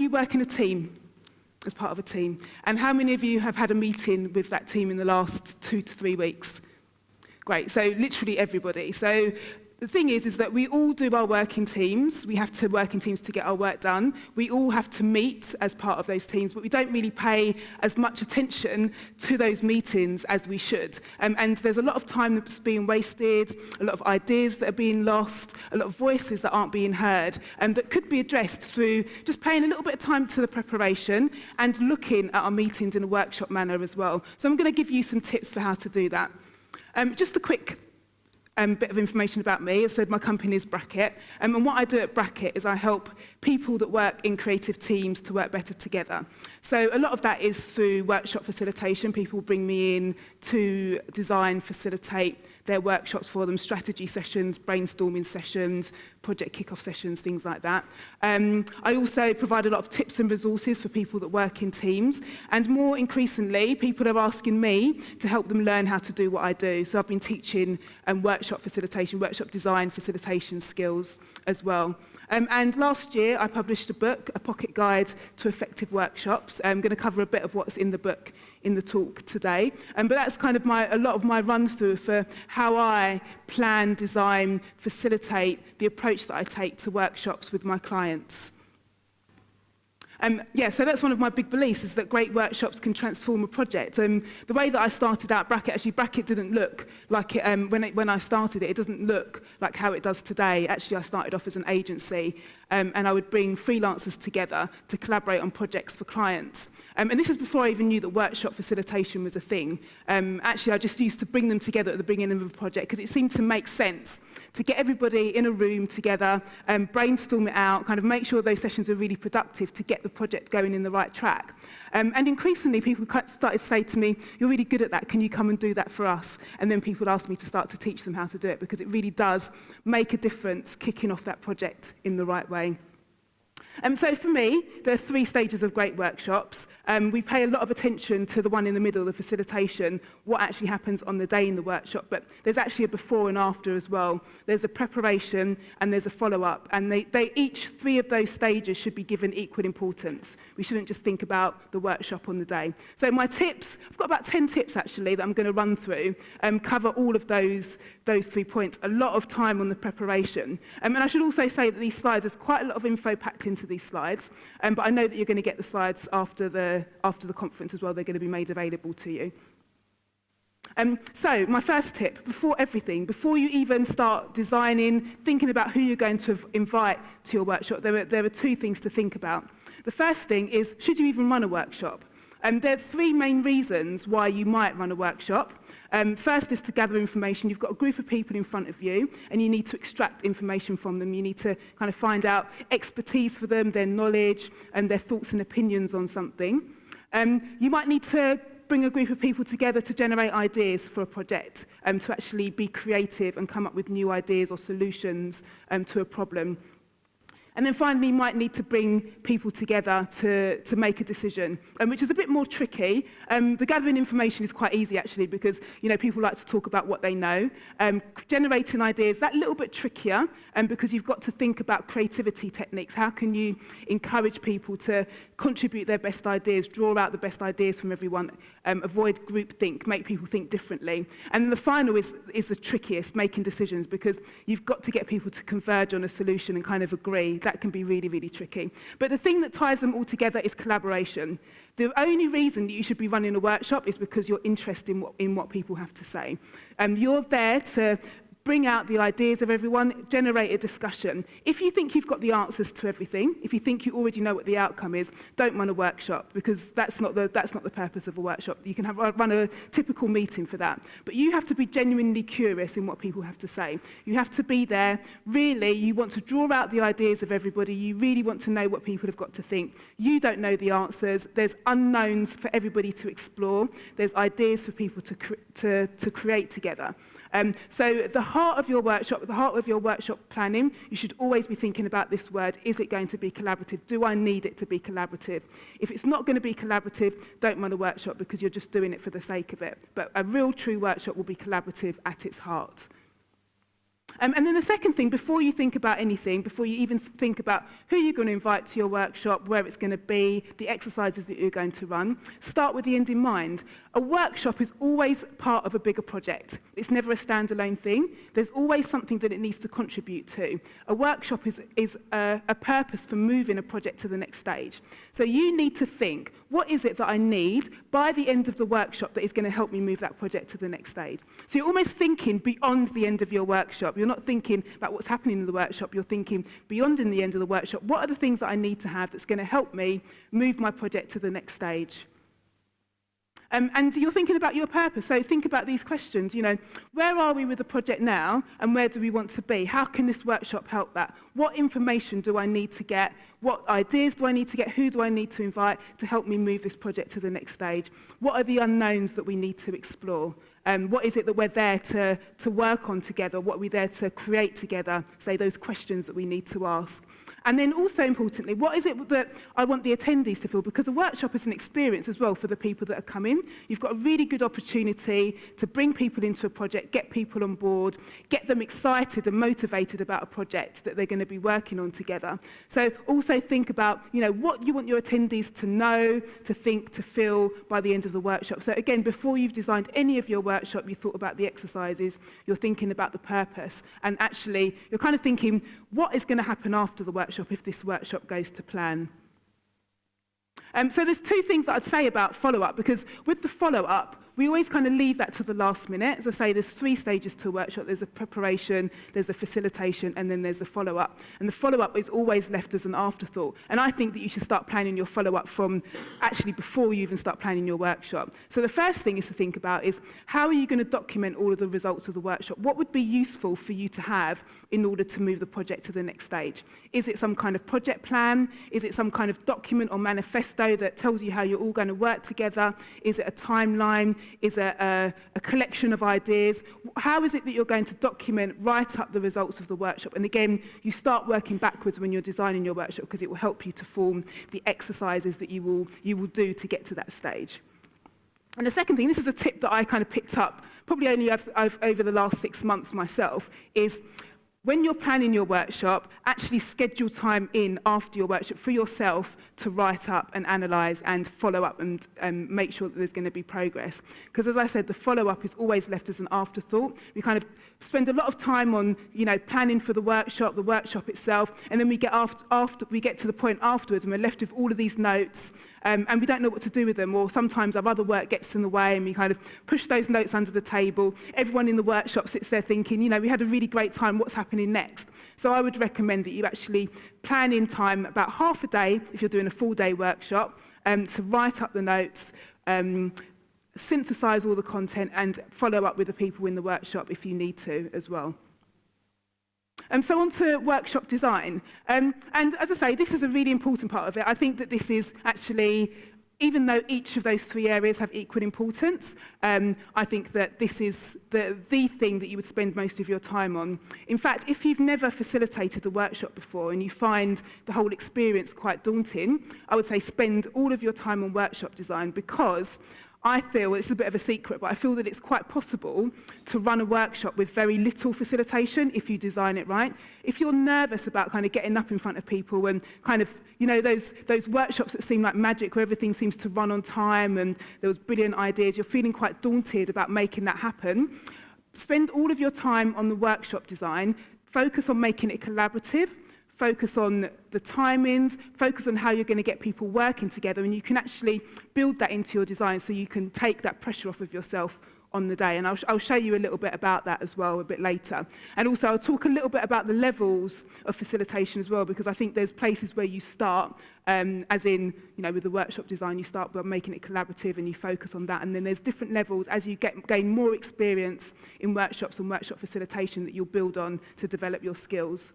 you work in a team, as part of a team? And how many of you have had a meeting with that team in the last 2 to 3 weeks? Great, so literally everybody. So the thing is that we all do our work in teams. We have to work in teams to get our work done. We all have to meet as part of those teams, but we don't really pay as much attention to those meetings as we should. And there's a lot of time that's being wasted, a lot of ideas that are being lost, a lot of voices that aren't being heard, and that could be addressed through just paying a little bit of time to the preparation and looking at our meetings in a workshop manner as well. So I'm going to give you some tips for how to do that. Just a quick bit of information about me. As I said, my company is Breakout, and what I do at Breakout is I help people that work in creative teams to work better together. So a lot of that is through workshop facilitation. People bring me in to design, facilitate their workshops for them, strategy sessions, brainstorming sessions, project kick-off sessions, things like that. I also provide a lot of tips and resources for people that work in teams, and more increasingly, people are asking me to help them learn how to do what I do. So I've been teaching workshop facilitation, workshop design, facilitation skills as well. And last year, I published a book, a pocket guide to effective workshops. I'm going to cover a bit of what's in the book in the talk today. But that's kind of a lot of my run-through for how I plan, design, facilitate the approach that I take to workshops with my clients. So that's one of my big beliefs, is that great workshops can transform a project. The way that I started out Breakout didn't look like it, when I started it, it doesn't look like how it does today. Actually, I started off as an agency, and I would bring freelancers together to collaborate on projects for clients. And this is before I even knew that workshop facilitation was a thing. Actually, I just used to bring them together at the beginning of a project because it seemed to make sense to get everybody in a room together, brainstorm it out, kind of make sure those sessions are really productive to get the project going in the right track. And increasingly, people started to say to me, "You're really good at that, can you come and do that for us?" And then people asked me to start to teach them how to do it, because it really does make a difference kicking off that project in the right way. So for me, there are 3 stages of great workshops. We pay a lot of attention to the one in the middle, the facilitation, what actually happens on the day in the workshop, but there's actually a before and after as well. There's a preparation and there's a follow-up, and each 3 of those stages should be given equal importance. We shouldn't just think about the workshop on the day. So my tips, I've got about 10 tips actually that I'm going to run through, cover all of those 3 points, a lot of time on the preparation. And I should also say that these slides, there's quite a lot of info packed into these slides, but I know that you're going to get the slides after the conference as well. They're going to be made available to you. So my first tip, before you even start designing, thinking about who you're going to invite to your workshop, there are 2 things to think about. The first thing is, should you even run a workshop? There are 3 main reasons why you might run a workshop. First is to gather information. You've got a group of people in front of you, and you need to extract information from them. You need to kind of find out expertise for them, their knowledge, and their thoughts and opinions on something. You might need to bring a group of people together to generate ideas for a project, to actually be creative and come up with new ideas or solutions to a problem. And then finally, you might need to bring people together to make a decision, which is a bit more tricky. The gathering information is quite easy, actually, because people like to talk about what they know. Generating ideas, that little bit trickier, because you've got to think about creativity techniques. How can you encourage people to contribute their best ideas, draw out the best ideas from everyone, avoid groupthink, make people think differently. And then the final is the trickiest, making decisions, because you've got to get people to converge on a solution and kind of agree. That can be really, really tricky. But the thing that ties them all together is collaboration. The only reason that you should be running a workshop is because you're interested in what people have to say. You're there to bring out the ideas of everyone, generate a discussion. If you think you've got the answers to everything, if you think you already know what the outcome is, don't run a workshop, because that's not the purpose of a workshop. You can run a typical meeting for that. But you have to be genuinely curious in what people have to say. You have to be there. Really, you want to draw out the ideas of everybody. You really want to know what people have got to think. You don't know the answers. There's unknowns for everybody to explore. There's ideas for people to create together. So the heart of your workshop planning, you should always be thinking about this word: is it going to be collaborative? Do I need it to be collaborative? If it's not going to be collaborative, don't run a workshop, because you're just doing it for the sake of it. But a real true workshop will be collaborative at its heart. And then the second thing, before you think about anything, before you even think about who you're going to invite to your workshop, where it's going to be, the exercises that you're going to run, start with the end in mind. A workshop is always part of a bigger project. It's never a standalone thing. There's always something that it needs to contribute to. A workshop is a purpose for moving a project to the next stage. So you need to think, what is it that I need by the end of the workshop that is going to help me move that project to the next stage? So you're almost thinking beyond the end of your workshop. You're not thinking about what's happening in the workshop. You're thinking beyond in the end of the workshop. What are the things that I need to have that's going to help me move my project to the next stage? And you're thinking about your purpose. So think about these questions. Where are we with the project now, and where do we want to be? How can this workshop help that? What information do I need to get? What ideas do I need to get? Who do I need to invite to help me move this project to the next stage? What are the unknowns that we need to explore? What is it that we're there to work on together? What are we there to create together? Say those questions that we need to ask. And then also importantly, what is it that I want the attendees to feel? Because a workshop is an experience as well for the people that are coming. You've got a really good opportunity to bring people into a project, get people on board, get them excited and motivated about a project that they're going to be working on together. So also think about, what you want your attendees to know, to think, to feel by the end of the workshop. So again, before you've designed any of your workshop, you thought about the exercises, you're thinking about the purpose, and actually you're kind of thinking, what is going to happen after the workshop if this workshop goes to plan? So there's two things that I'd say about follow-up, because with the follow-up, we always kind of leave that to the last minute. As I say, there's 3 stages to a workshop. There's a preparation, there's a facilitation, and then there's the follow-up. And the follow-up is always left as an afterthought. And I think that you should start planning your follow-up from actually before you even start planning your workshop. So the first thing is to think about is, how are you going to document all of the results of the workshop? What would be useful for you to have in order to move the project to the next stage? Is it some kind of project plan? Is it some kind of document or manifesto that tells you how you're all going to work together? Is it a timeline? Is it a collection of ideas? How is it that you're going to document, write up the results of the workshop? And again, you start working backwards when you're designing your workshop, because it will help you to form the exercises that you will do to get to that stage. And the second thing, this is a tip that I kind of picked up probably only over the last 6 months myself, is when you're planning your workshop, actually schedule time in after your workshop for yourself to write up and analyse and follow up and make sure that there's going to be progress. Because as I said, the follow-up is always left as an afterthought. We kind of spend a lot of time on, planning for the workshop itself, and then we get we get to the point afterwards and we're left with all of these notes, and we don't know what to do with them, or sometimes our other work gets in the way and we kind of push those notes under the table. Everyone in the workshop sits there thinking, we had a really great time, what's happening next? So I would recommend that you actually plan in time, about half a day, if you're doing a full-day workshop, to write up the notes, synthesize all the content, and follow up with the people in the workshop if you need to as well. So on to workshop design. And as I say, this is a really important part of it. I think that this is actually, even though each of those 3 areas have equal importance, I think that this is the thing that you would spend most of your time on. In fact, if you've never facilitated a workshop before and you find the whole experience quite daunting, I would say spend all of your time on workshop design, because I feel, it's a bit of a secret, but I feel that it's quite possible to run a workshop with very little facilitation if you design it right. If you're nervous about kind of getting up in front of people and kind of, those workshops that seem like magic where everything seems to run on time and there was brilliant ideas, you're feeling quite daunted about making that happen, spend all of your time on the workshop design, focus on making it collaborative, focus on the timings, focus on how you're going to get people working together, and you can actually build that into your design so you can take that pressure off of yourself on the day. And I'll show you a little bit about that as well a bit later. And also I'll talk a little bit about the levels of facilitation as well, because I think there's places where you start, as in, with the workshop design, you start by making it collaborative and you focus on that. And then there's different levels as you gain more experience in workshops and workshop facilitation that you'll build on to develop your skills.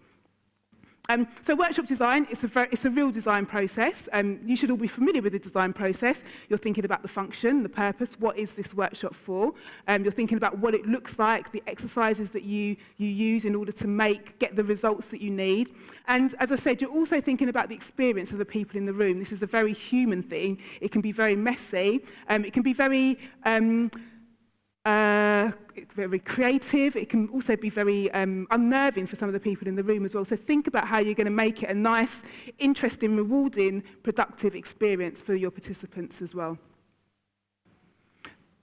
So workshop design, it's a real design process. You should all be familiar with the design process. You're thinking about the function, the purpose, what is this workshop for? You're thinking about what it looks like, the exercises that you use in order to get the results that you need. And as I said, you're also thinking about the experience of the people in the room. This is a very human thing. It can be very messy. It can be very very creative. It can also be very unnerving for some of the people in the room as well. So think about how you're going to make it a nice, interesting, rewarding, productive experience for your participants as well.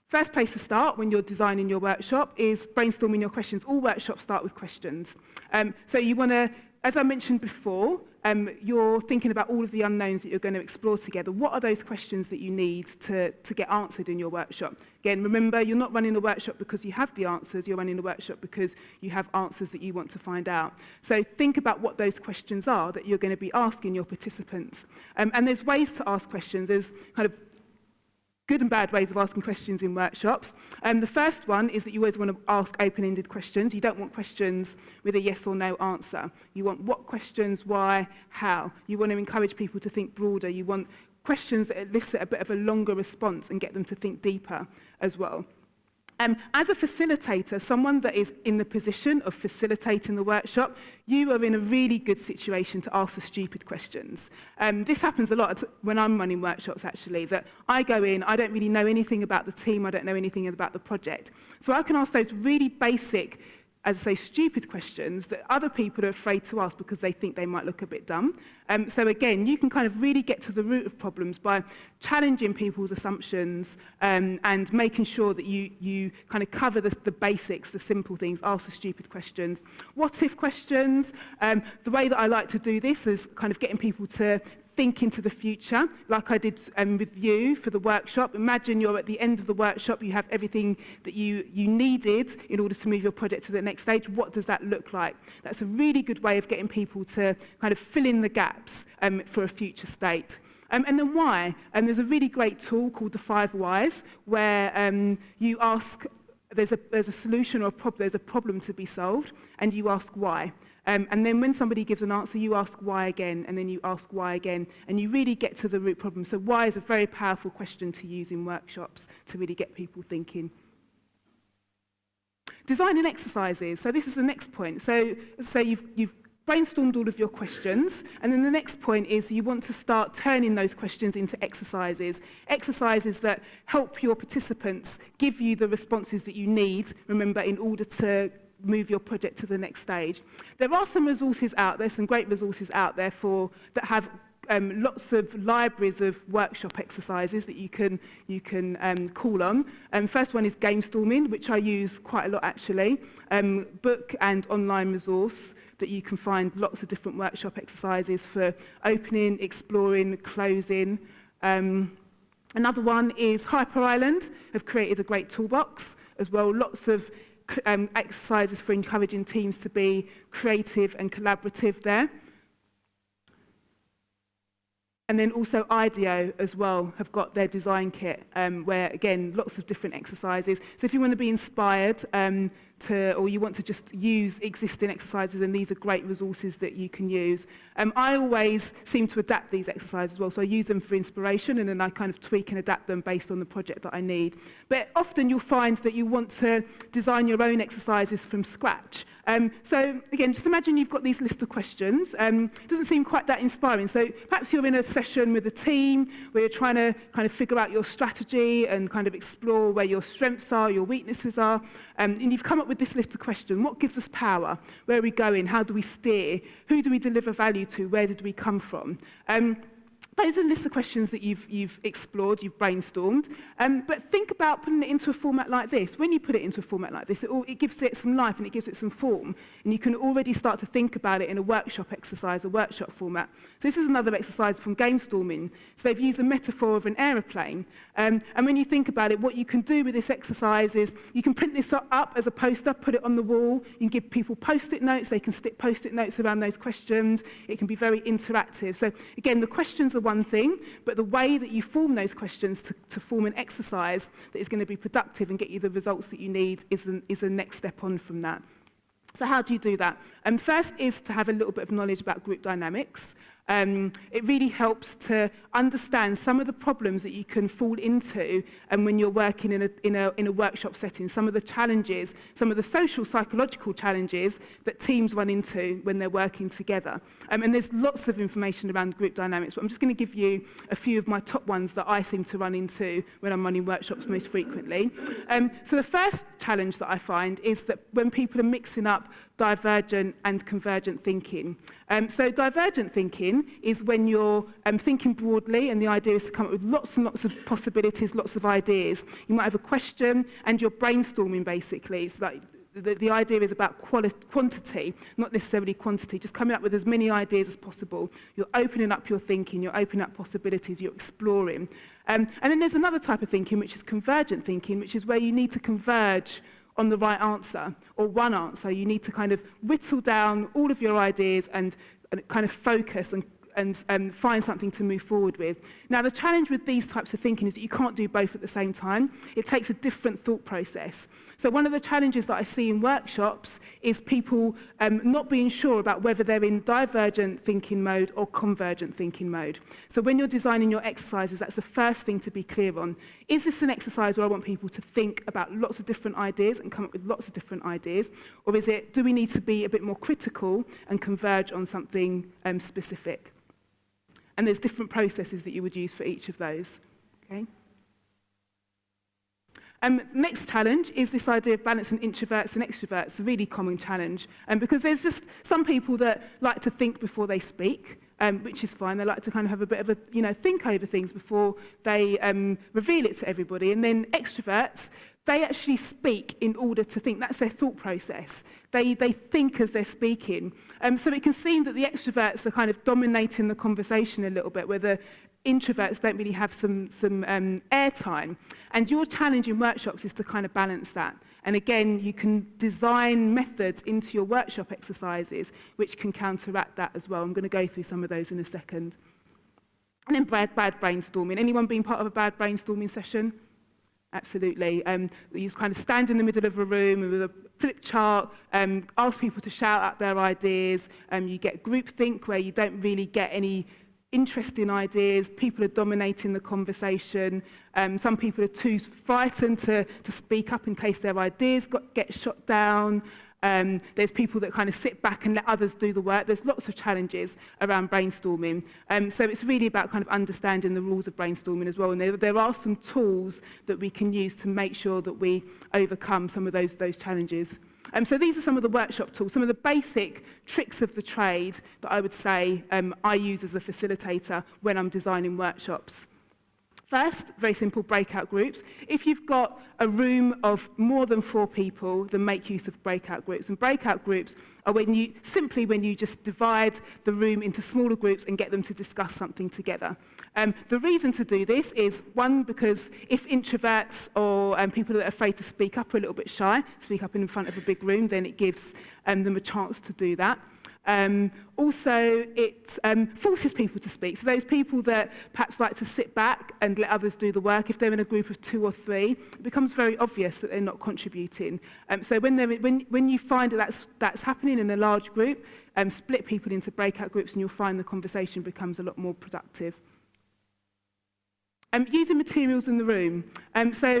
First place to start when you're designing your workshop is brainstorming your questions. All workshops start with questions. So you want to, as I mentioned before, you're thinking about all of the unknowns that you're going to explore together. What are those questions that you need to get answered in your workshop? Again, remember, you're not running the workshop because you have the answers. You're running the workshop because you have answers that you want to find out. So think about what those questions are that you're going to be asking your participants. And there's ways to ask questions. There's kind of good and bad ways of asking questions in workshops. The first one is that you always want to ask open-ended questions. You don't want questions with a yes or no answer. You want what questions, why, how. You want to encourage people to think broader. You want questions that elicit a bit of a longer response and get them to think deeper as well. As a facilitator, someone that is in the position of facilitating the workshop, you are in a really good situation to ask the stupid questions. This happens a lot when I'm running workshops, actually, that I go in, I don't really know anything about the team, I don't know anything about the project. So I can ask those really basic, as I say, stupid questions that other people are afraid to ask because they think they might look a bit dumb. So again, you can kind of really get to the root of problems by challenging people's assumptions and making sure that you kind of cover the basics, the simple things, ask the stupid questions. What if questions? The way that I like to do this is kind of getting people to think into the future, like I did with you for the workshop. Imagine you're at the end of the workshop, you have everything that you needed in order to move your project to the next stage. What does that look like? That's a really good way of getting people to kind of fill in the gaps for a future state. And then why? There's a really great tool called the 5 Whys, where you ask, there's a solution or there's a problem to be solved, and you ask why. And then when somebody gives an answer, you ask why again, and then you ask why again, and you really get to the root problem. So why is a very powerful question to use in workshops to really get people thinking. Designing exercises. So this is the next point. So you've brainstormed all of your questions, and then the next point is you want to start turning those questions into exercises. Exercises that help your participants give you the responses that you need, remember, in order to move your project to the next stage. There are some resources out there, some great resources out there that have lots of libraries of workshop exercises that you can call on. First one is Gamestorming, which I use quite a lot actually. Book and online resource that you can find lots of different workshop exercises for opening, exploring, closing. Another one is Hyper Island, have created a great toolbox as well. Lots of exercises for encouraging teams to be creative and collaborative there. And then also IDEO as well have got their design kit, where again, lots of different exercises. So if you want to be inspired or you want to just use existing exercises, then these are great resources that you can use. I always seem to adapt these exercises as well, so I use them for inspiration and then I kind of tweak and adapt them based on the project that I need. But often you'll find that you want to design your own exercises from scratch. So again, just imagine you've got these list of questions. It doesn't seem quite that inspiring. So perhaps you're in a session with a team where you're trying to kind of figure out your strategy and kind of explore where your strengths are, your weaknesses are. And you've come up with this list of questions. What gives us power? Where are we going? How do we steer? Who do we deliver value to? Where did we come from? Those are the list of questions that you've explored, you've brainstormed. But think about putting it into a format like this. When you put it into a format like this, it gives it some life and it gives it some form. And you can already start to think about it in a workshop exercise, a workshop format. So this is another exercise from Gamestorming. So they've used a metaphor of an aeroplane. And when you think about it, what you can do with this exercise is you can print this up as a poster, put it on the wall. You can give people post-it notes. They can stick post-it notes around those questions. It can be very interactive. So again, the questions are one thing, but the way that you form those questions to form an exercise that is going to be productive and get you the results that you need is the next step on from that. So how do you do that? First is to have a little bit of knowledge about group dynamics. It really helps to understand some of the problems that you can fall into when you're working in a workshop setting, some of the challenges, some of the social, psychological challenges that teams run into when they're working together. And there's lots of information around group dynamics, but I'm just going to give you a few of my top ones that I seem to run into when I'm running workshops most frequently. So the first challenge that I find is that when people are mixing up divergent and convergent thinking. So divergent thinking is when you're thinking broadly, and the idea is to come up with lots and lots of possibilities, lots of ideas. You might have a question and you're brainstorming, basically. It's like the idea is about quantity, not necessarily quantity, just coming up with as many ideas as possible. You're opening up your thinking, you're opening up possibilities, you're exploring. And then there's another type of thinking, which is convergent thinking, which is where you need to converge on the right answer, or one answer. You need to kind of whittle down all of your ideas and kind of focus and find something to move forward with. Now, the challenge with these types of thinking is that you can't do both at the same time. It takes a different thought process. So one of the challenges that I see in workshops is people not being sure about whether they're in divergent thinking mode or convergent thinking mode. So when you're designing your exercises, that's the first thing to be clear on. Is this an exercise where I want people to think about lots of different ideas and come up with lots of different ideas? Or is it, do we need to be a bit more critical and converge on something specific? And there's different processes that you would use for each of those. Okay. Next challenge is this idea of balancing introverts and extroverts, a really common challenge. Because there's just some people that like to think before they speak, which is fine. They like to kind of have a bit of a, think over things before they reveal it to everybody. And then extroverts, they actually speak in order to think. That's their thought process. They think as they're speaking. So it can seem that the extroverts are kind of dominating the conversation a little bit, where the introverts don't really have some airtime. And your challenge in workshops is to kind of balance that. And again, you can design methods into your workshop exercises which can counteract that as well. I'm going to go through some of those in a second. And then bad brainstorming. Anyone been part of a bad brainstorming session? Absolutely. You just kind of stand in the middle of a room with a flip chart, ask people to shout out their ideas. You get groupthink, where you don't really get any interesting ideas. People are dominating the conversation. Some people are too frightened to speak up in case their ideas get shot down. There's people that kind of sit back and let others do the work. There's lots of challenges around brainstorming. So it's really about kind of understanding the rules of brainstorming as well. And there are some tools that we can use to make sure that we overcome some of those challenges. So these are some of the workshop tools, some of the basic tricks of the trade that I would say I use as a facilitator when I'm designing workshops. First, very simple, breakout groups. If you've got a room of more than 4 people, then make use of breakout groups. And breakout groups are when you just divide the room into smaller groups and get them to discuss something together. The reason to do this is, one, because if introverts or people that are afraid to speak up are a little bit shy, speak up in front of a big room, then it gives them a chance to do that. Also, it forces people to speak. So those people that perhaps like to sit back and let others do the work, if they're in a group of 2 or 3, it becomes very obvious that they're not contributing. So when you find that's happening in a large group, split people into breakout groups and you'll find the conversation becomes a lot more productive. Using materials in the room. So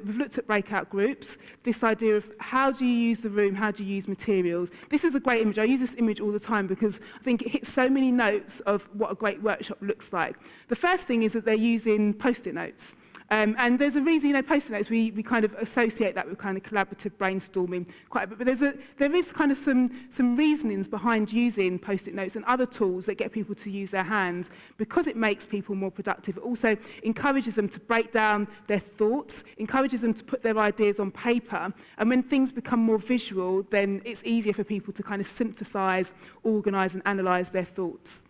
we've looked at breakout groups, this idea of how do you use the room, how do you use materials. This is a great image. I use this image all the time because I think it hits so many notes of what a great workshop looks like. The first thing is that they're using post-it notes. And there's a reason, post-it notes, we kind of associate that with kind of collaborative brainstorming quite a bit. But there is kind of some reasonings behind using post-it notes and other tools that get people to use their hands, because it makes people more productive. It also encourages them to break down their thoughts, encourages them to put their ideas on paper. And when things become more visual, then it's easier for people to kind of synthesize, organize, and analyze their thoughts.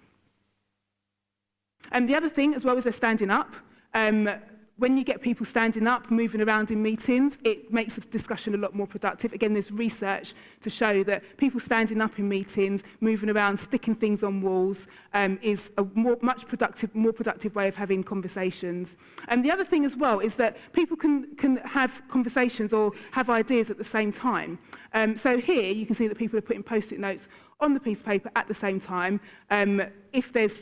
And the other thing as well is they're standing up. When you get people standing up, moving around in meetings, it makes the discussion a lot more productive. Again, there's research to show that people standing up in meetings, moving around, sticking things on walls, is a more productive way of having conversations. And the other thing as well is that people can have conversations or have ideas at the same time. So here you can see that people are putting post-it notes on the piece of paper at the same time. If there's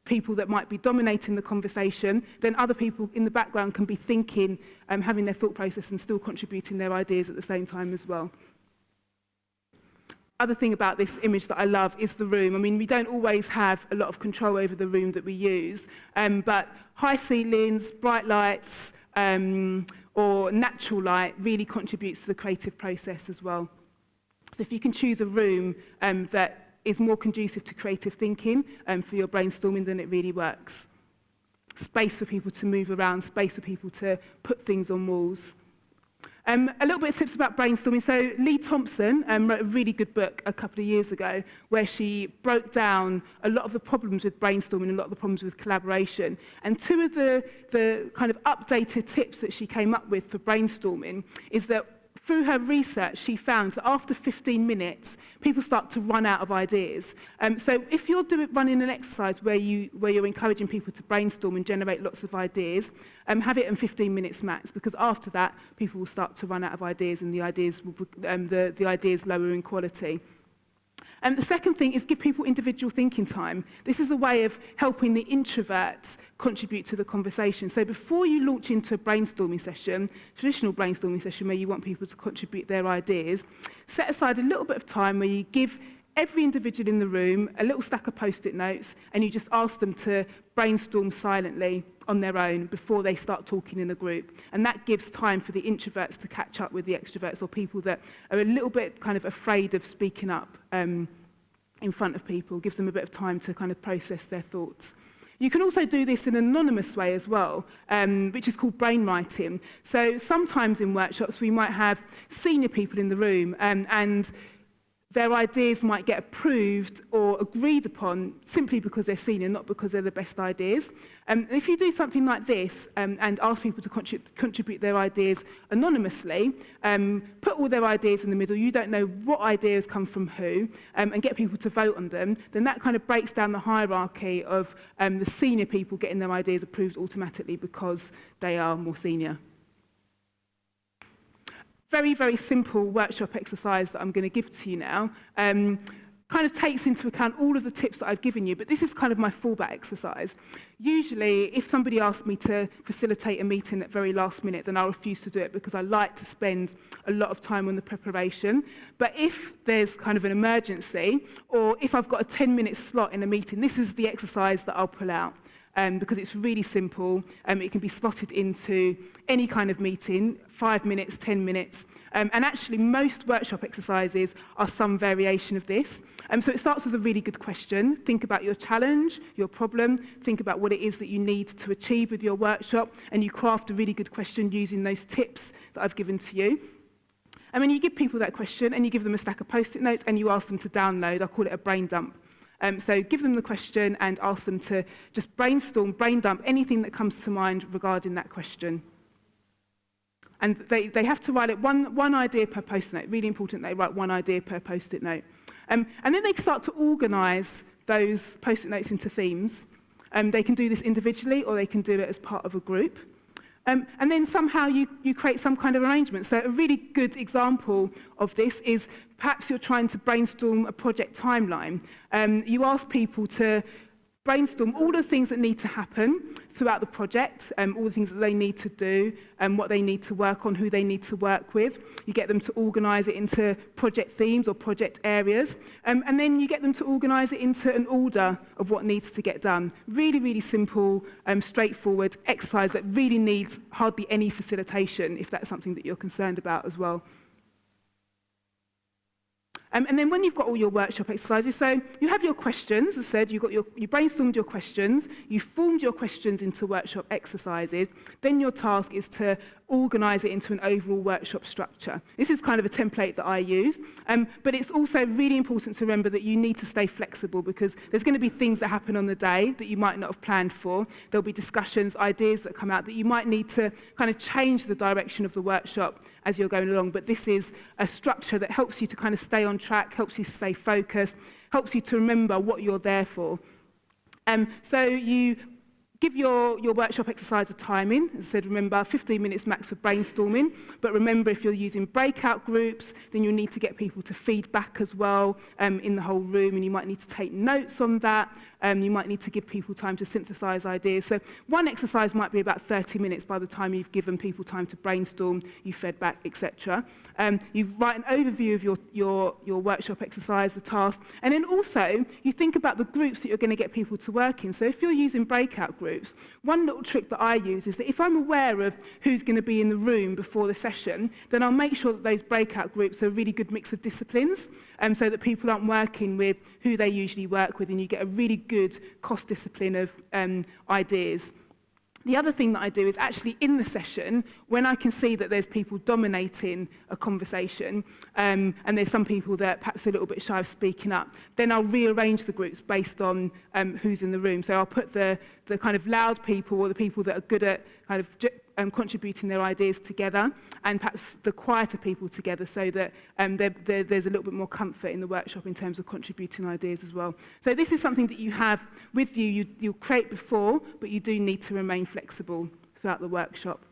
people that might be dominating the conversation, then other people in the background can be thinking, having their thought process and still contributing their ideas at the same time as well. Other thing about this image that I love is the room. I mean, we don't always have a lot of control over the room that we use, but high ceilings, bright lights, or natural light really contributes to the creative process as well. So if you can choose a room that is more conducive to creative thinking for your brainstorming, then it really works. Space for people to move around, space for people to put things on walls. A little bit of tips about brainstorming. So Lee Thompson wrote a really good book a couple of years ago where she broke down a lot of the problems with brainstorming and a lot of the problems with collaboration. And two of the kind of updated tips that she came up with for brainstorming is that through her research, she found that after 15 minutes, people start to run out of ideas. So if you're running an exercise where you're encouraging people to brainstorm and generate lots of ideas, have it in 15 minutes max, because after that, people will start to run out of ideas and the ideas lower in quality. The second thing is give people individual thinking time. This is a way of helping the introverts contribute to the conversation. So before you launch into a brainstorming session, traditional brainstorming session where you want people to contribute their ideas, set aside a little bit of time where you give every individual in the room a little stack of post-it notes and you just ask them to brainstorm silently on their own before they start talking in a group. And that gives time for the introverts to catch up with the extroverts or people that are a little bit kind of afraid of speaking up in front of people. Gives them a bit of time to kind of process their thoughts. You can also do this in an anonymous way as well, which is called brainwriting. So sometimes in workshops we might have senior people in the room and their ideas might get approved or agreed upon simply because they're senior, not because they're the best ideas. If you do something like this and ask people to contribute their ideas anonymously, put all their ideas in the middle, you don't know what ideas come from who, and get people to vote on them, then that kind of breaks down the hierarchy of the senior people getting their ideas approved automatically because they are more senior. Very, very simple workshop exercise that I'm going to give to you now kind of takes into account all of the tips that I've given you, but this is kind of my fallback exercise. Usually, if somebody asks me to facilitate a meeting at very last minute, then I'll refuse to do it because I like to spend a lot of time on the preparation. But if there's kind of an emergency, or if I've got a 10-minute slot in a meeting, this is the exercise that I'll pull out. Because it's really simple. It can be slotted into any kind of meeting, 5 minutes, 10 minutes. And actually, most workshop exercises are some variation of this. So it starts with a really good question. Think about your challenge, your problem. Think about what it is that you need to achieve with your workshop. And you craft a really good question using those tips that I've given to you. And then you give people that question, and you give them a stack of post-it notes, and you ask them to download. I call it a brain dump. So give them the question and ask them to just brainstorm, brain dump anything that comes to mind regarding that question. And they have to write it one idea per post-it note. Really important they write one idea per post-it note. And then they start to organise those post-it notes into themes. They can do this individually or they can do it as part of a group. And then somehow you create some kind of arrangement. So a really good example of this is perhaps you're trying to brainstorm a project timeline. You ask people to brainstorm all the things that need to happen throughout the project, all the things that they need to do, what they need to work on, who they need to work with. You get them to organise it into project themes or project areas, and then you get them to organise it into an order of what needs to get done. Really, really simple, straightforward exercise that really needs hardly any facilitation, if that's something that you're concerned about as well. And then when you've got all your workshop exercises, so you have your questions, as I said, you brainstormed your questions, you formed your questions into workshop exercises, then your task is to organise it into an overall workshop structure. This is kind of a template that I use, but it's also really important to remember that you need to stay flexible because there's going to be things that happen on the day that you might not have planned for. There'll be discussions, ideas that come out that you might need to kind of change the direction of the workshop as you're going along, but this is a structure that helps you to kind of stay on track, helps you to stay focused, helps you to remember what you're there for. So you give your workshop exercise a timing. As I said, remember, 15 minutes max for brainstorming. But remember, if you're using breakout groups, then you'll need to get people to feed back as well in the whole room, and you might need to take notes on that. You might need to give people time to synthesize ideas. So one exercise might be about 30 minutes by the time you've given people time to brainstorm, you fed back, etc. You write an overview of your workshop exercise, the task, and then also you think about the groups that you're going to get people to work in. So if you're using breakout groups, one little trick that I use is that if I'm aware of who's going to be in the room before the session, then I'll make sure that those breakout groups are a really good mix of disciplines, so that people aren't working with who they usually work with, and you get a really good cross discipline of ideas. The other thing that I do is actually in the session, when I can see that there's people dominating a conversation, and there's some people that perhaps are a little bit shy of speaking up, then I'll rearrange the groups based on who's in the room. So I'll put the kind of loud people or the people that are good at kind of contributing their ideas together, and perhaps the quieter people together, so that there's a little bit more comfort in the workshop in terms of contributing ideas as well. So this is something that you have with you, you'll create before, but you do need to remain flexible throughout the workshop.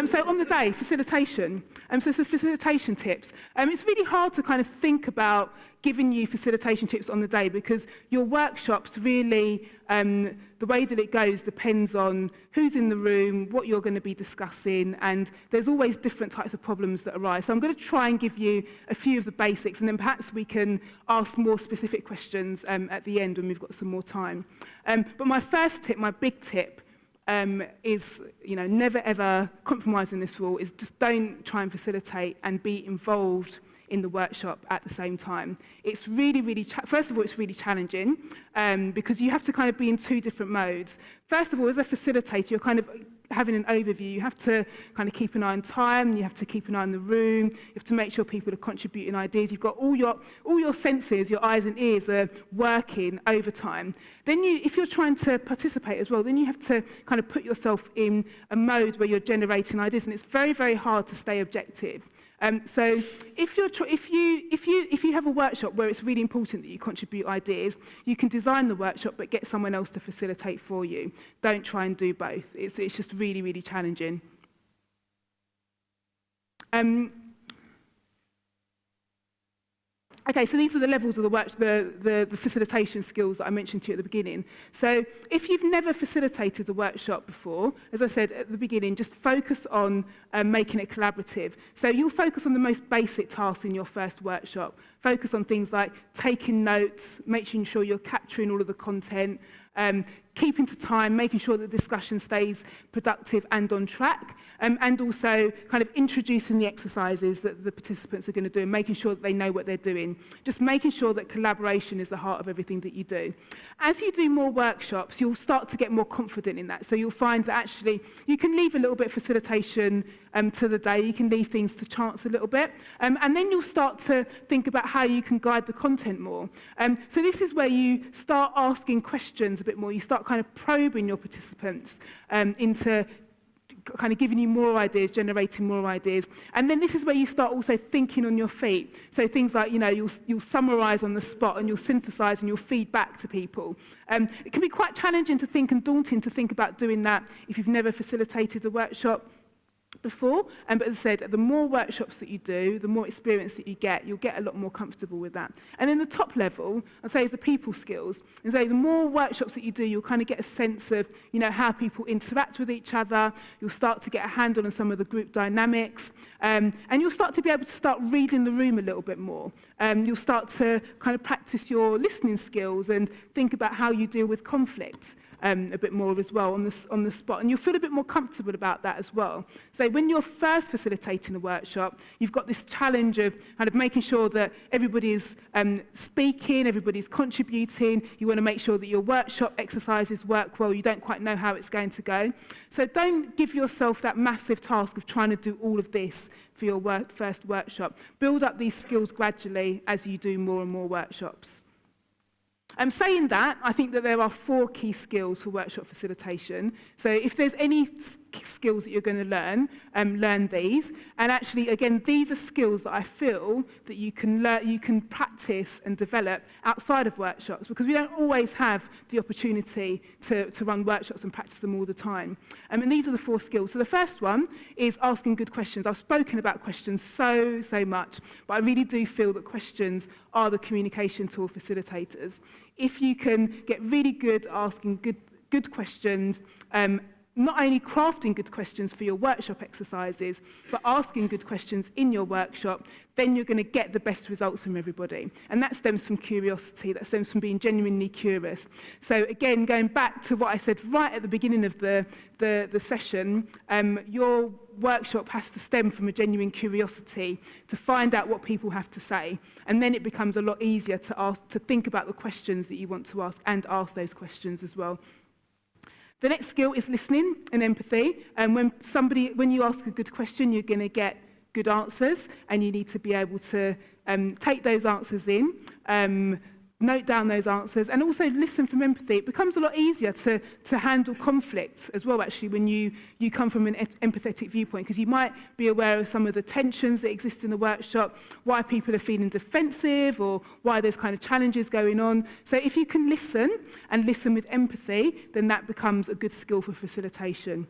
So on the day, facilitation. So some facilitation tips. It's really hard to kind of think about giving you facilitation tips on the day because your workshops really, the way that it goes depends on who's in the room, what you're going to be discussing, and there's always different types of problems that arise. So I'm going to try and give you a few of the basics, and then perhaps we can ask more specific questions at the end when we've got some more time. But my first tip, my big tip, is, never ever compromise on this rule, is just don't try and facilitate and be involved in the workshop at the same time. It's really, really, first of all, it's really challenging because you have to kind of be in two different modes. First of all, as a facilitator, you're kind of having an overview. You have to kind of keep an eye on time, you have to keep an eye on the room, you have to make sure people are contributing ideas. You've got all your senses, your eyes and ears are working overtime. Then if you're trying to participate as well, then you have to kind of put yourself in a mode where you're generating ideas, and it's very, very hard to stay objective. So if you have a workshop where it's really important that you contribute ideas, you can design the workshop but get someone else to facilitate for you. Don't try and do both. It's just really, really challenging. Okay, so these are the levels of the facilitation skills that I mentioned to you at the beginning. So if you've never facilitated a workshop before, as I said at the beginning, just focus on making it collaborative. So you'll focus on the most basic tasks in your first workshop. Focus on things like taking notes, making sure you're capturing all of the content, keeping to time, making sure that the discussion stays productive and on track, and also kind of introducing the exercises that the participants are going to do and making sure that they know what they're doing. Just making sure that collaboration is the heart of everything that you do. As you do more workshops, you'll start to get more confident in that. So you'll find that actually you can leave a little bit of facilitation to the day, you can leave things to chance a little bit, and then you'll start to think about how you can guide the content more. So this is where you start asking questions a bit more. You start kind of probing your participants into kind of giving you more ideas, generating more ideas. And then this is where you start also thinking on your feet. So things like, you'll summarize on the spot and you'll synthesize and you'll feed back to people. It can be quite challenging to think and daunting to think about doing that if you've never facilitated a workshop before, but as I said, the more workshops that you do, the more experience that you'll get a lot more comfortable with that. And then the top level, I'd say, is the people skills. And so the more workshops that you do, you'll kind of get a sense of, how people interact with each other. You'll start to get a handle on some of the group dynamics, and you'll start to be able to start reading the room a little bit more. You'll start to kind of practice your listening skills and think about how you deal with conflict. a bit more as well on the spot. And you'll feel a bit more comfortable about that as well. So when you're first facilitating a workshop, you've got this challenge of kind of making sure that everybody is speaking, everybody's contributing. You want to make sure that your workshop exercises work well. You don't quite know how it's going to go. So don't give yourself that massive task of trying to do all of this for your first workshop. Build up these skills gradually as you do more and more workshops. Saying that, I think that there are 4 key skills for workshop facilitation. So if there's any skills that you're going to learn these. And actually, again, these are skills that I feel that you can learn, you can practice and develop outside of workshops, because we don't always have the opportunity to run workshops and practice them all the time. And these are the 4 skills. So the first one is asking good questions. I've spoken about questions so much, but I really do feel that questions are the communication tool facilitators. If you can get really good at asking good questions, not only crafting good questions for your workshop exercises, but asking good questions in your workshop, then you're going to get the best results from everybody. And that stems from curiosity, that stems from being genuinely curious. So again, going back to what I said right at the beginning of the session, your workshop has to stem from a genuine curiosity to find out what people have to say. And then it becomes a lot easier to think about the questions that you want to ask and ask those questions as well. The next skill is listening and empathy. And when you ask a good question, you're going to get good answers, and you need to be able to take those answers in, note down those answers, and also listen from empathy. It becomes a lot easier to handle conflict as well, actually, when you come from an empathetic viewpoint, because you might be aware of some of the tensions that exist in the workshop, why people are feeling defensive, or why there's kind of challenges going on. So if you can listen, and listen with empathy, then that becomes a good skill for facilitation.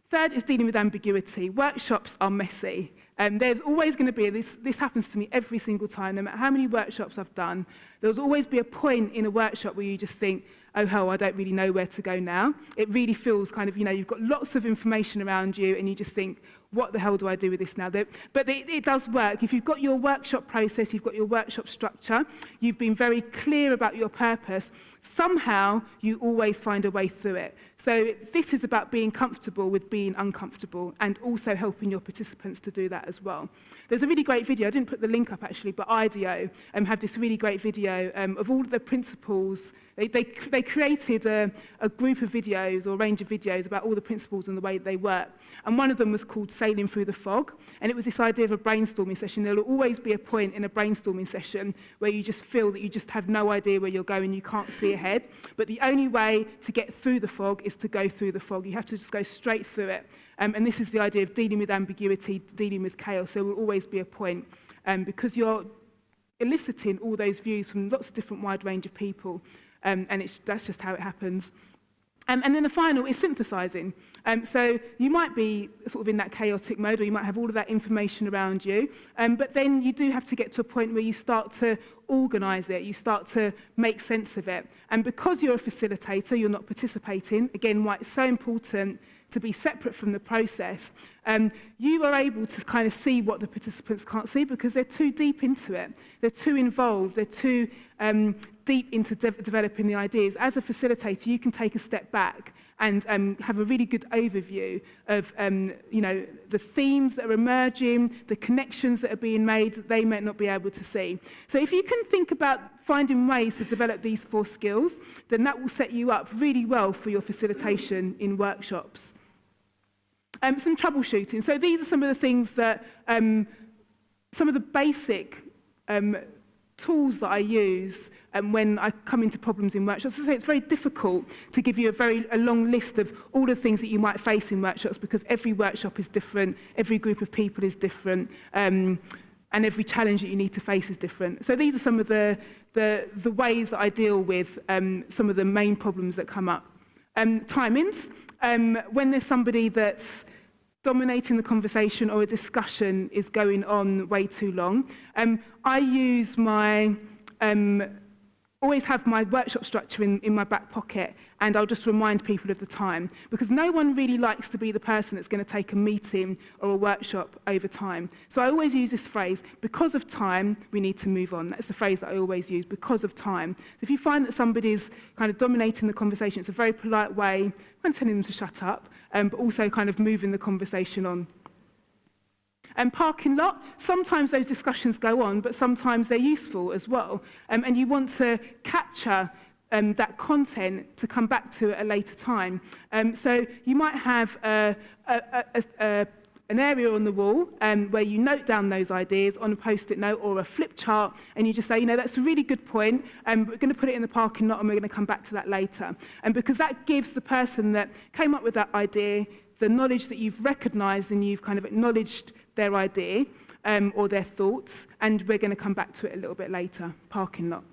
Third is dealing with ambiguity. Workshops are messy. There's always going to be, this happens to me every single time, no matter how many workshops I've done, there'll always be a point in a workshop where you just think, oh hell, I don't really know where to go now. It really feels kind of, you've got lots of information around you, and you just think, what the hell do I do with this now? But it does work. If you've got your workshop process, you've got your workshop structure, you've been very clear about your purpose, somehow you always find a way through it. So this is about being comfortable with being uncomfortable, and also helping your participants to do that as well. There's a really great video, I didn't put the link up actually, but IDEO have this really great video of all of the principles. They created a group of videos, or a range of videos, about all the principles and the way they work. And one of them was called Sailing Through the Fog. And it was this idea of a brainstorming session. There will always be a point in a brainstorming session where you just feel that you just have no idea where you're going, you can't see ahead. But the only way to get through the fog is to go through the fog. You have to just go straight through it. And this is the idea of dealing with ambiguity, dealing with chaos. There will always be a point, because you're eliciting all those views from lots of different wide range of people. And that's just how it happens. And then the final is synthesizing. So you might be sort of in that chaotic mode, or you might have all of that information around you, but then you do have to get to a point where you start to organize it, you start to make sense of it. And because you're a facilitator, you're not participating, again, why it's so important to be separate from the process, you are able to kind of see what the participants can't see, because they're too deep into it. They're too involved. They're too deep into developing the ideas. As a facilitator, you can take a step back and have a really good overview of the themes that are emerging, the connections that are being made that they might not be able to see. So if you can think about finding ways to develop these 4 skills, then that will set you up really well for your facilitation in workshops. Some troubleshooting. So these are some of the things that, some of the basic tools that I use when I come into problems in workshops. As I say, it's very difficult to give you a long list of all the things that you might face in workshops, because every workshop is different, every group of people is different, and every challenge that you need to face is different. So these are some of the ways that I deal with some of the main problems that come up. Timings. When there's somebody that's dominating the conversation, or a discussion is going on way too long, I use my always have my workshop structure in my back pocket, and I'll just remind people of the time, because no one really likes to be the person that's going to take a meeting or a workshop over time. So I always use this phrase, because of time, we need to move on. That's the phrase that I always use, because of time. So if you find that somebody's kind of dominating the conversation, it's a very polite way, I'm telling them to shut up, but also kind of moving the conversation on. And parking lot, sometimes those discussions go on, but sometimes they're useful as well. And you want to capture that content to come back to at a later time. So you might have an area on the wall where you note down those ideas on a post-it note or a flip chart, and you just say, that's a really good point, we're going to put it in the parking lot and we're going to come back to that later. And because that gives the person that came up with that idea the knowledge that you've recognised and you've kind of acknowledged their idea or their thoughts, and we're going to come back to it a little bit later, parking lot.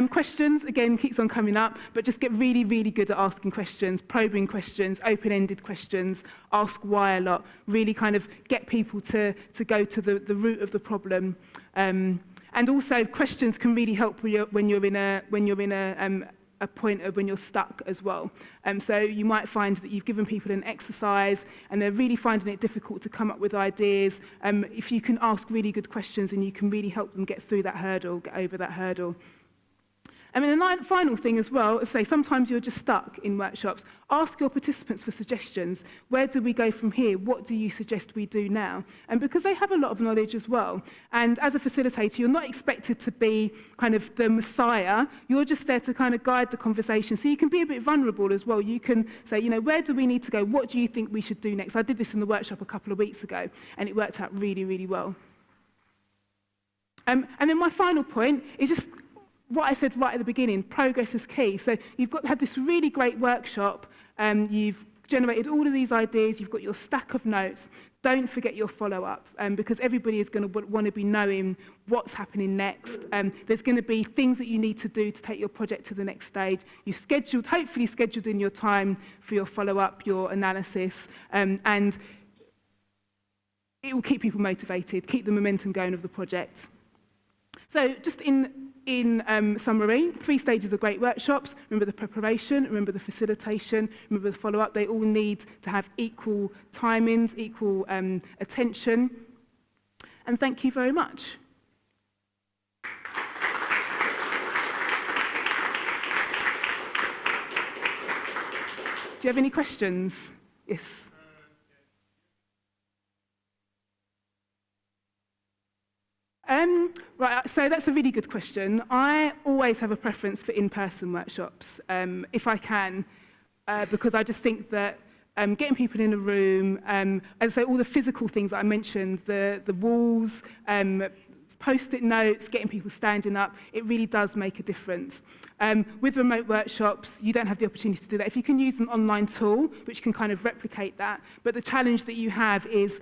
Questions, again, keeps on coming up, but just get really, really good at asking questions, probing questions, open-ended questions, ask why a lot, really kind of get people to go to the root of the problem. And also, questions can really help when you're in a point of when you're stuck as well. So you might find that you've given people an exercise and they're really finding it difficult to come up with ideas. If you can ask really good questions and you can really help them get through that hurdle, get over that hurdle. And then the final thing as well is, say, sometimes you're just stuck in workshops. Ask your participants for suggestions. Where do we go from here? What do you suggest we do now? And because they have a lot of knowledge as well. And as a facilitator, you're not expected to be kind of the messiah. You're just there to kind of guide the conversation. So you can be a bit vulnerable as well. You can say, where do we need to go? What do you think we should do next? I did this in the workshop a couple of weeks ago, and it worked out really, really well. And then my final point is just what I said right at the beginning, progress is key. So you've had this really great workshop, you've generated all of these ideas, you've got your stack of notes. Don't forget your follow-up, because everybody is going to want to be knowing what's happening next. There's going to be things that you need to do to take your project to the next stage. You've hopefully scheduled in your time for your follow-up, your analysis, and it will keep people motivated, keep the momentum going of the project. So just in summary, 3 stages of great workshops. Remember the preparation, remember the facilitation, remember the follow-up. They all need to have equal timings, equal attention. And thank you very much. Do you have any questions? Yes. Right, so that's a really good question. I always have a preference for in-person workshops, if I can, because I just think that getting people in a room, as I say, all the physical things that I mentioned, the walls, post-it notes, getting people standing up, it really does make a difference. With remote workshops, you don't have the opportunity to do that. If you can use an online tool, which can kind of replicate that, but the challenge that you have is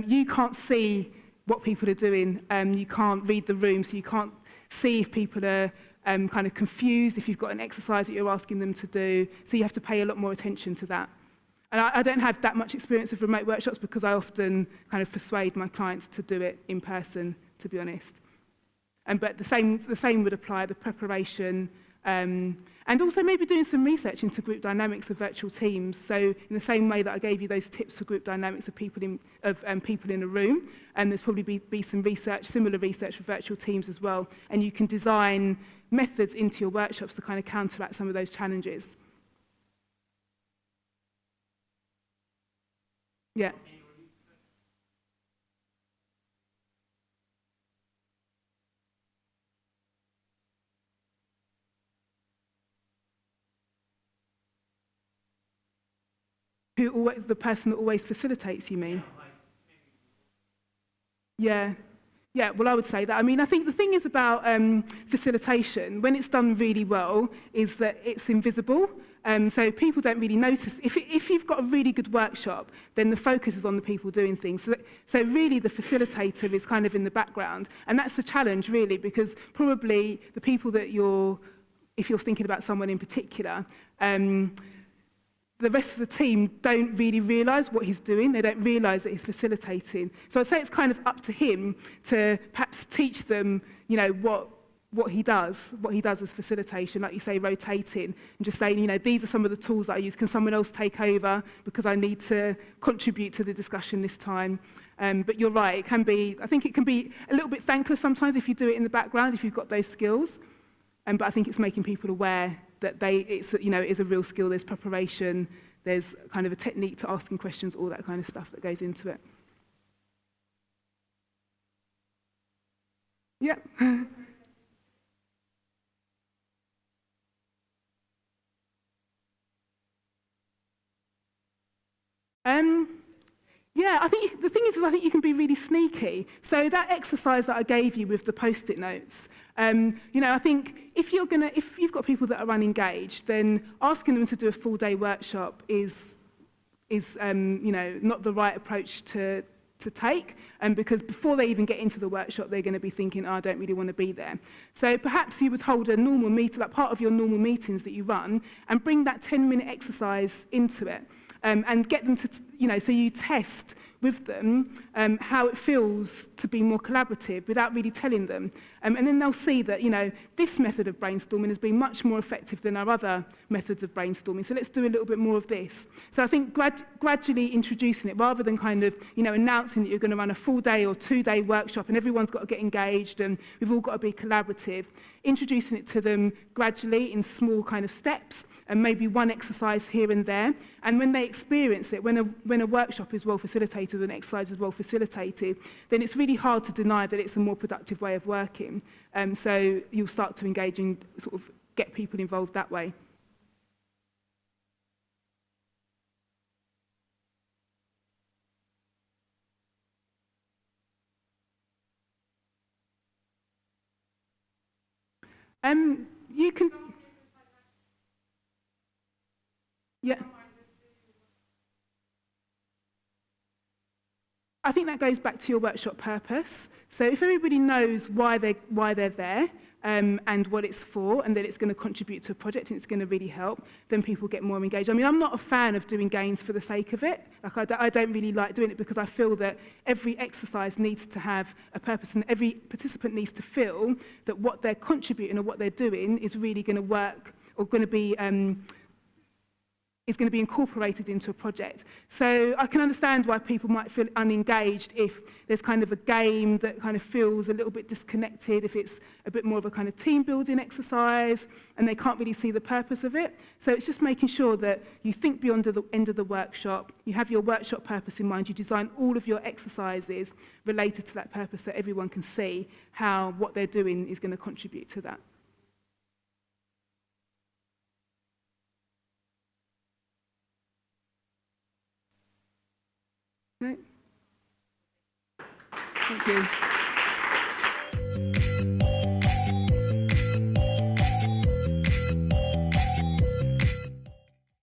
you can't see what people are doing. You can't read the room, so you can't see if people are kind of confused, if you've got an exercise that you're asking them to do, so you have to pay a lot more attention to that. And I don't have that much experience of remote workshops because I often kind of persuade my clients to do it in person, to be honest. But the same would apply, the preparation, and also maybe doing some research into group dynamics of virtual teams. So in the same way that I gave you those tips for group dynamics of people in a room, and there's probably be some research, similar research for virtual teams as well. And you can design methods into your workshops to kind of counteract some of those challenges. Yeah. The person that always facilitates, you mean? Yeah. Yeah, well, I would say that. I mean, I think the thing is about facilitation, when it's done really well, is that it's invisible. So people don't really notice. If you've got a really good workshop, then the focus is on the people doing things. So really the facilitator is kind of in the background. And that's the challenge, really, because probably the people that if you're thinking about someone in particular, the rest of the team don't really realise what he's doing. They don't realise that he's facilitating. So I'd say it's kind of up to him to perhaps teach them, what he does as facilitation, like you say, rotating, and just saying, these are some of the tools that I use. Can someone else take over because I need to contribute to the discussion this time? But you're right, I think it can be a little bit thankless sometimes if you do it in the background, if you've got those skills. But I think it's making people aware that it is a real skill. There's preparation, there's kind of a technique to asking questions, all that kind of stuff that goes into it. Yeah. Yeah, the thing is, I think you can be really sneaky. So that exercise that I gave you with the post-it notes, I think if you've got people that are unengaged, then asking them to do a full-day workshop is not the right approach to take, because before they even get into the workshop, they're going to be thinking, I don't really want to be there. So perhaps you would hold a normal meeting, like part of your normal meetings that you run, and bring that 10-minute exercise into it. And get them to, so you test with them how it feels to be more collaborative without really telling them. And then they'll see that, this method of brainstorming has been much more effective than our other methods of brainstorming. So let's do a little bit more of this. So I think gradually introducing it, rather than kind of, announcing that you're going to run a full day or 2-day workshop and everyone's got to get engaged and we've all got to be collaborative, introducing it to them gradually in small kind of steps and maybe one exercise here and there. And when they experience it, when a workshop is well facilitated, an exercise is well facilitated, then it's really hard to deny that it's a more productive way of working. So you'll start to engage and sort of get people involved that way. You can, yeah. I think that goes back to your workshop purpose. So if everybody knows why they're there and what it's for, and that it's going to contribute to a project and it's going to really help, then people get more engaged. I mean, I'm not a fan of doing games for the sake of it. Like, I don't really like doing it because I feel that every exercise needs to have a purpose and every participant needs to feel that what they're contributing or what they're doing is really going to work or going to be is going to be incorporated into a project. So I can understand why people might feel unengaged if there's kind of a game that kind of feels a little bit disconnected, if it's a bit more of a kind of team building exercise and they can't really see the purpose of it. So it's just making sure that you think beyond the end of the workshop, you have your workshop purpose in mind, you design all of your exercises related to that purpose so everyone can see how what they're doing is going to contribute to that. Okay. Thank you.